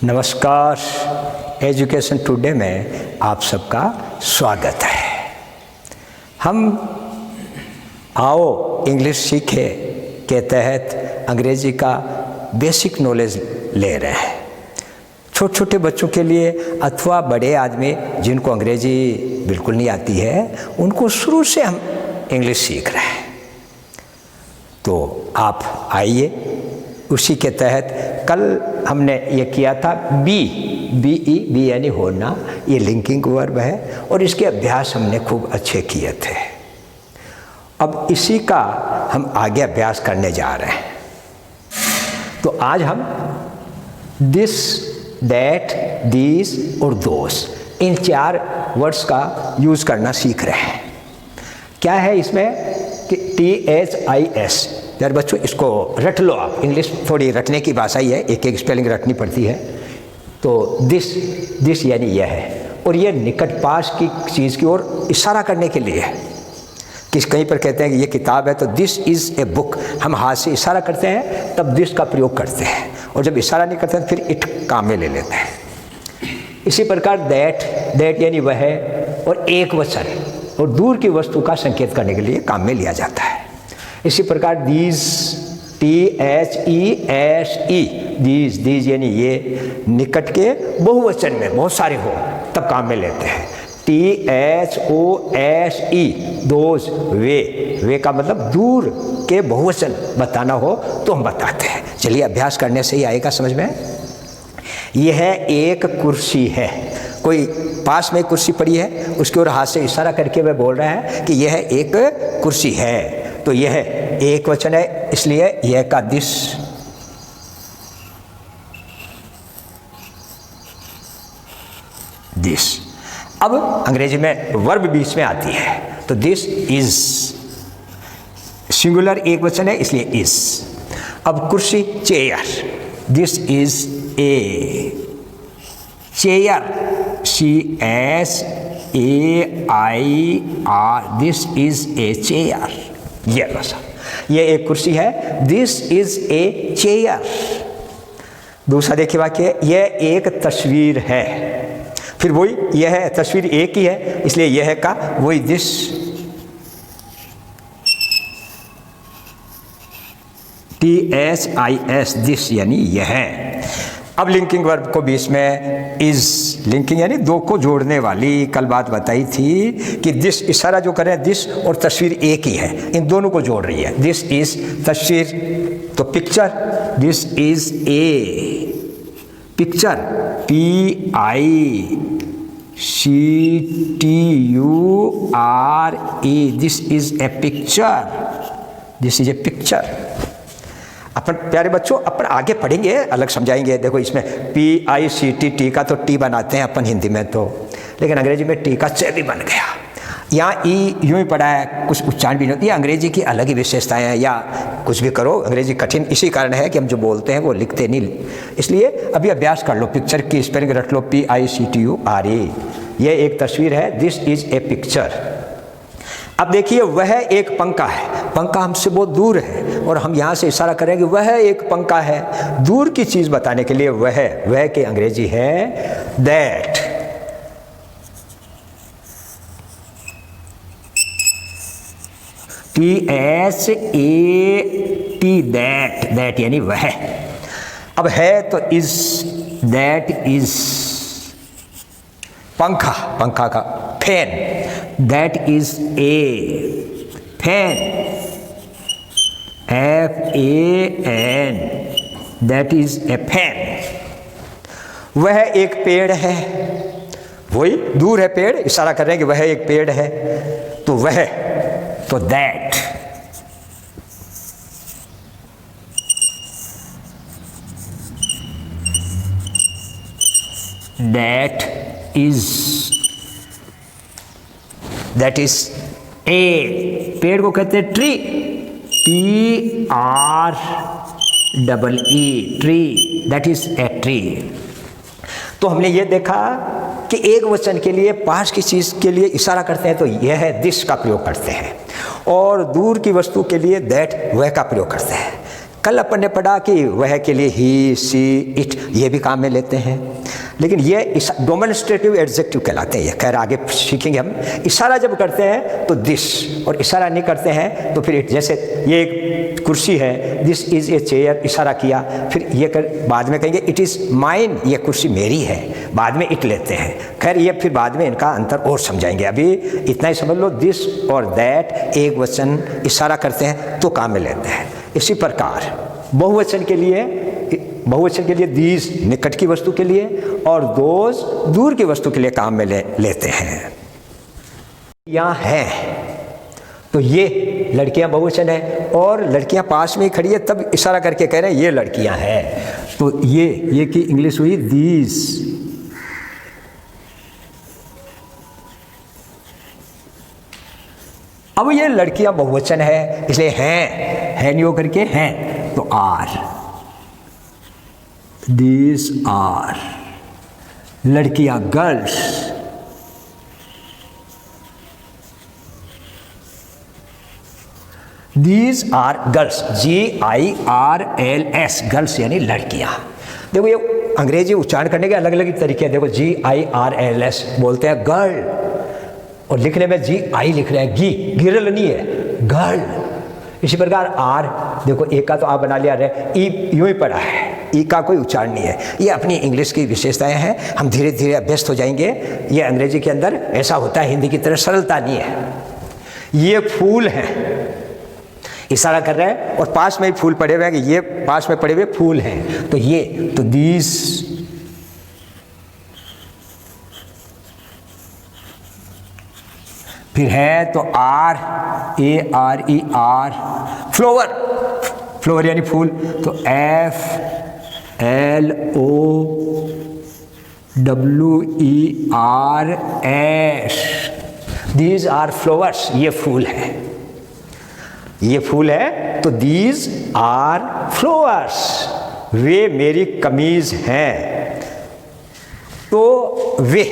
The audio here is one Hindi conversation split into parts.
नमस्कार, एजुकेशन टुडे में आप सबका स्वागत है। हम आओ इंग्लिश सीखे के तहत अंग्रेजी का बेसिक नॉलेज ले रहे हैं। छोटे छोटे बच्चों के लिए अथवा बड़े आदमी जिनको अंग्रेजी बिल्कुल नहीं आती है, उनको शुरू से हम इंग्लिश सीख रहे हैं। तो आप आइए, उसी के तहत कल हमने ये किया था बी यानी होना, ये लिंकिंग वर्ब है और इसके अभ्यास हमने खूब अच्छे किए थे। अब इसी का हम आगे अभ्यास करने जा रहे हैं। तो आज हम दिस, दैट, दीज और दोस, इन 4 वर्ड्स का यूज़ करना सीख रहे हैं। क्या है इसमें कि THIS, यार बच्चों इसको रट लो आप। इंग्लिश थोड़ी रटने की भाषा ही है, एक एक स्पेलिंग रटनी पड़ती है। तो दिस यानी यह है, और यह निकट पास की चीज़ की ओर इशारा करने के लिए है। कहीं पर कहते हैं कि ये किताब है तो दिस इज़ ए बुक, हम हाथ से इशारा करते हैं तब दिस का प्रयोग करते हैं, और जब इशारा नहीं करते हैं फिर इट काम में ले लेते हैं। इसी प्रकार दैट यानी वह है, और एक वचन और दूर की वस्तु का संकेत करने के लिए काम में लिया जाता है। इसी प्रकार दीज, THESE, दीज यानी ये निकट के बहुवचन में बहुत सारे हो तब काम में लेते हैं। THOSE, दोज, वे का मतलब दूर के बहुवचन बताना हो तो हम बताते हैं। चलिए अभ्यास करने से ही आएगा समझ में। यह एक कुर्सी है, कोई पास में कुर्सी पड़ी है, उसकी ओर हाथ से इशारा करके वह बोल रहा है कि यह एक कुर्सी है। तो यह एक वचन है, इसलिए यह का दिस। अब अंग्रेजी में वर्ब बीच में आती है, तो दिस इज सिंगुलर एक वचन है, इसलिए इज। अब कुर्सी chair, this is a chair, CHAIR, this is a chair. ये एक कुर्सी है, दिस इज ए चेयर। दूसरा देखिए वाक्य, यह एक तस्वीर है, फिर वही यह है, तस्वीर एक ही है इसलिए यह का वही दिस। THIS, दिस यानी यह। अब लिंकिंग वर्ब को बीच में इज, लिंकिंग यानी दो को जोड़ने वाली। कल बात बताई थी कि दिस इशारा जो कर रहे हैं, दिस और तस्वीर एक ही है, इन दोनों को जोड़ रही है। दिस इज तस्वीर, तो picture, this is a picture, PICTURE, this is a picture, this is a picture. अपन प्यारे बच्चों अपन आगे पढ़ेंगे, अलग समझाएंगे। देखो इसमें PICT का तो टी बनाते हैं अपन हिंदी में, तो लेकिन अंग्रेजी में टी का च भी बन गया। यहाँ ई यूँ ही पढ़ा है, कुछ उच्चारण भी नहीं होती है। अंग्रेजी की अलग ही विशेषताएं हैं, या कुछ भी करो अंग्रेजी कठिन इसी कारण है कि हम जो बोलते हैं वो लिखते नहीं। इसलिए अभी अभ्यास कर लो, पिक्चर की स्पेलिंग रख लो, PICTURE। ये एक तस्वीर है, दिस इज ए पिक्चर। अब देखिए वह एक पंखा है, पंखा हमसे बहुत दूर है और हम यहाँ से इशारा करेंगे वह एक पंखा है। दूर की चीज़ बताने के लिए वह के अंग्रेजी है दैट। THAT, दैट यानी वह। अब है तो इज, दैट इज पंखा, पंखा का fan, that is a fan, FAN, that is a fan. वह एक पेड़ है, वही दूर है पेड़, इशारा कर रहे हैं कि वह एक पेड़ है, तो वह, तो दैट। दैट इज ए, पेड़ को कहते हैं tree, TREE, tree, that is a tree. तो हमने ये देखा कि एक वचन के लिए पास की चीज़ के लिए इशारा करते हैं तो यह है दिस का प्रयोग करते हैं, और दूर की वस्तु के लिए दैट वह का प्रयोग करते हैं। कल अपन ने पढ़ा कि वह के लिए ही, सी, इट ये भी काम में लेते हैं, लेकिन ये डेमोन्स्ट्रेटिव एडजेक्टिव कहलाते हैं। ये खैर आगे सीखेंगे हम। इशारा जब करते हैं तो दिस, और इशारा नहीं करते हैं तो फिर इट। जैसे ये एक कुर्सी है, दिस इज़ ए चेयर, इशारा किया, फिर ये बाद में कहेंगे इट इज़ माइन, ये कुर्सी मेरी है, बाद में इट लेते हैं। खैर ये फिर बाद में इनका अंतर और समझाएंगे, अभी इतना ही समझ लो। दिस और दैट एक वचन इशारा करते हैं तो काम में लेते हैं। इसी प्रकार बहुवचन के लिए दीज निकट की वस्तु के लिए और दोज दूर की वस्तु के लिए काम में लेते हैं। यहाँ है तो ये लड़कियां बहुवचन है, और लड़कियां पास में ही खड़ी है तब इशारा करके कह रहे हैं ये लड़कियां हैं। तो ये की इंग्लिश हुई दीज। अब ये लड़कियां बहुवचन है इसलिए है नहीं होकर के हैं, तो आर, दीज आर। लड़कियां girls, these are girls, GIRLS, girls यानी लड़कियां। देखो ये अंग्रेजी उच्चारण करने के अलग अलग तरीके हैं। देखो GIRLS बोलते हैं गर्ल, और लिखने में GI लिख रहे हैं, गिरल नहीं है, गर्ल। इसी प्रकार आर, देखो ए का तो आप बना लिया रहे, ई यूं ही पड़ा है, ई का कोई उच्चारण नहीं है। ये अपनी इंग्लिश की विशेषताएं हैं, हम धीरे धीरे अभ्यस्त हो जाएंगे। ये अंग्रेजी के अंदर ऐसा होता है, हिंदी की तरह सरलता नहीं है। ये फूल हैं, इशारा कर रहे हैं, और पास में ही फूल पड़े हुए हैं कि ये पास में पड़े हुए फूल हैं, तो ये, तो दीज। फिर है तो are, ARE, are. Flower, flower यानी फूल, तो FLOWERS, दीज आर फ्लावर्स। ये फूल है, ये फूल है, तो दीज आर फ्लावर्स। वे मेरी कमीज हैं, तो वे,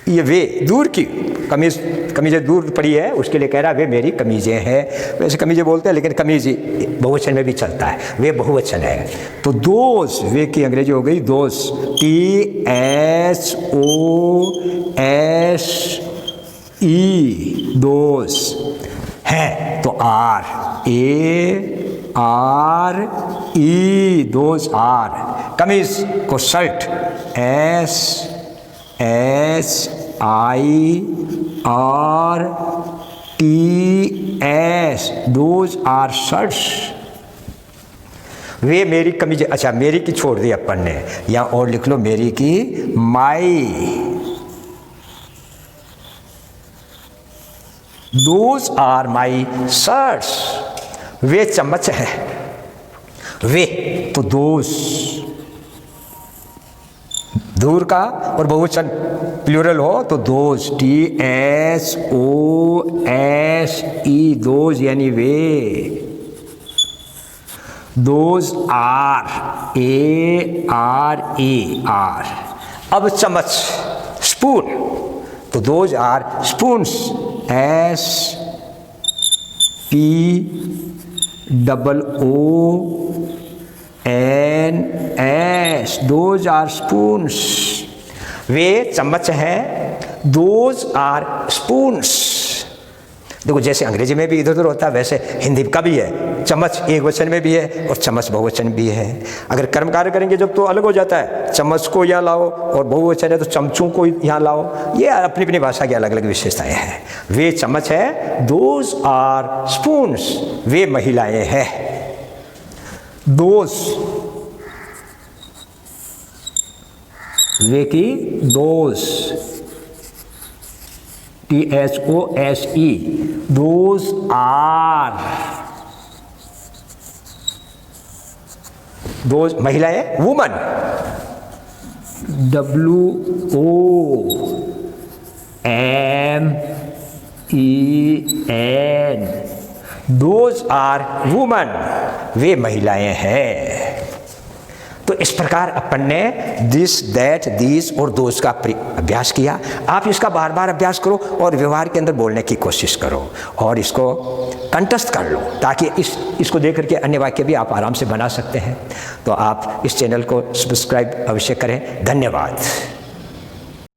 ये वे दूर की कमीजें दूर पड़ी है, उसके लिए कह रहा है वे मेरी कमीजें हैं। वैसे कमीजें बोलते हैं लेकिन कमीज बहुवचन में भी चलता है, वे बहुवचन है। तो दोस, वे की अंग्रेजी हो गई दोस, TSOSE, दोस। है तो आर, ARE, दोस आर। कमीज को shirt, SHIRTS, those are shirts. वे मेरी कमीज, अच्छा मेरी की छोड़ दी अपन ने, या और लिख लो मेरी की, माई, दोज आर माई शर्ट्स। वे चम्मच है, वे तो दोज दूर का, और बहुवचन प्लूरल हो तो दोज, TSOSE, दोज यानी वे। Those are, ARE, are. अब चम्मच, स्पून, तो those are spoons, SPOONS, those are spoons. वे चम्मच हैं, दोज आर स्पून्स। देखो जैसे अंग्रेजी में भी इधर उधर होता है, वैसे हिंदी का भी है। चम्मच एक वचन में भी है और चम्मच बहुवचन भी है। अगर कर्म कार्य करेंगे जब तो अलग हो जाता है, चम्मच को यहाँ लाओ, और बहुवचन है तो चमचों को यहाँ लाओ। ये अपनी अपनी भाषा की अलग अलग विशेषताएं हैं। वे चम्मच है, दोज आर स्पून्स, वे महिलाएं हैं। दोज, वे की those, TSOSE, those are. Those महिलाएं, women, WOMEN, those are women, वे महिलाएं हैं। तो इस प्रकार अपन ने दिस, दैट, दीज और दोज का अभ्यास किया। आप इसका बार बार अभ्यास करो और व्यवहार के अंदर बोलने की कोशिश करो और इसको कंठस्थ कर लो, ताकि इसको देख करके अन्य वाक्य भी आप आराम से बना सकते हैं। तो आप इस चैनल को सब्सक्राइब अवश्य करें। धन्यवाद।